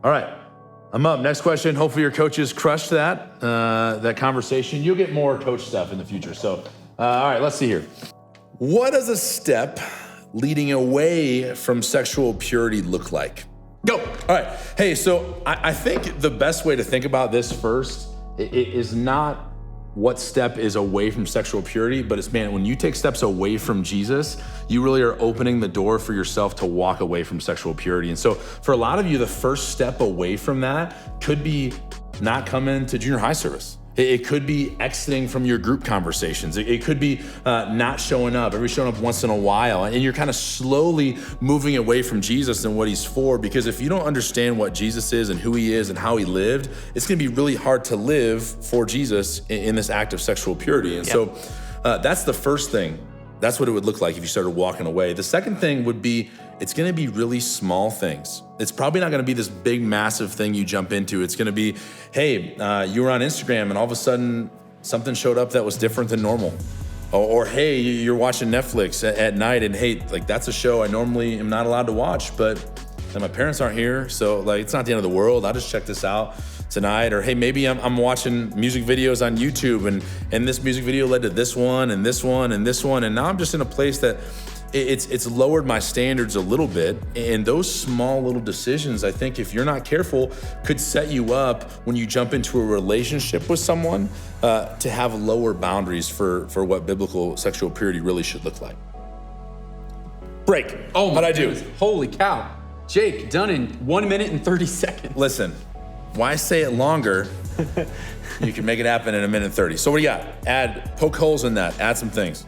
All right, I'm up. Next question. Hopefully your coaches crushed that conversation. You'll get more coach stuff in the future. So, all right, let's see here. What does a step leading away from sexual purity look like? Go. All right. Hey, so I think the best way to think about this first is not what step is away from sexual purity, but it's, man, when you take steps away from Jesus, you really are opening the door for yourself to walk away from sexual purity. And so for a lot of you, the first step away from that could be not coming to junior high service. It could be exiting from your group conversations. It could be not showing up, every showing up once in a while. And you're kind of slowly moving away from Jesus and what he's for, because if you don't understand what Jesus is and who he is and how he lived, it's gonna be really hard to live for Jesus in this act of sexual purity. And so that's the first thing. That's what it would look like if you started walking away. The second thing would be, it's gonna be really small things. It's probably not gonna be this big, massive thing you jump into. It's gonna be, hey, you were on Instagram and all of a sudden something showed up that was different than normal. Or hey, you're watching Netflix at night and hey, like that's a show I normally am not allowed to watch, but my parents aren't here, so like it's not the end of the world. I'll just check this out tonight. Or hey, maybe I'm watching music videos on YouTube and this music video led to this one and this one and this one, and now I'm just in a place that it's lowered my standards a little bit. And those small little decisions, I think if you're not careful, could set you up when you jump into a relationship with someone to have lower boundaries for what biblical sexual purity really should look like. Break. Oh, what'd I do? Holy cow. Jake, done in 1 minute and 30 seconds. Listen, why say it longer? You can make it happen in 1 minute and 30. So what do you got? Poke holes in that, add some things.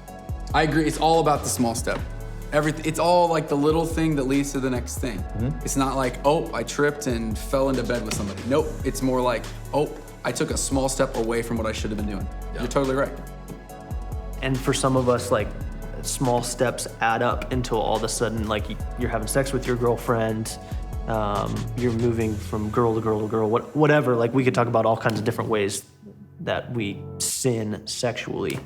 I agree, it's all about the small step. It's all like the little thing that leads to the next thing. Mm-hmm. It's not like, oh, I tripped and fell into bed with somebody. Nope, it's more like, oh, I took a small step away from what I should have been doing. Yeah. You're totally right. And for some of us, like, small steps add up until all of a sudden, like, you're having sex with your girlfriend, you're moving from girl to girl to girl, whatever. Like, we could talk about all kinds of different ways that we sin sexually,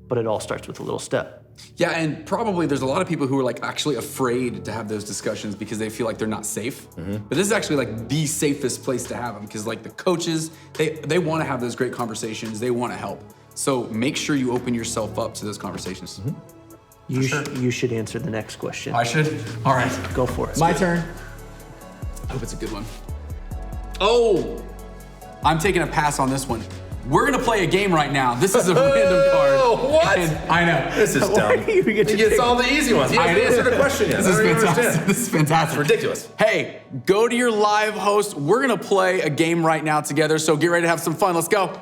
but it all starts with a little step. Yeah, and probably there's a lot of people who are like actually afraid to have those discussions because they feel like they're not safe. Mm-hmm. But this is actually like the safest place to have them, because like the coaches, they want to have those great conversations. They want to help. So make sure you open yourself up to those conversations. Mm-hmm. You should answer the next question. I should? All right. Go for it. My turn. I hope it's a good one. Oh, I'm taking a pass on this one. We're gonna play a game right now. This is a random card. Oh, what? I know. This is dumb. You get all the easy ones. You haven't answered the question yet. This is fantastic. This is fantastic. It's ridiculous. Hey, go to your live host. We're gonna play a game right now together, so get ready to have some fun. Let's go.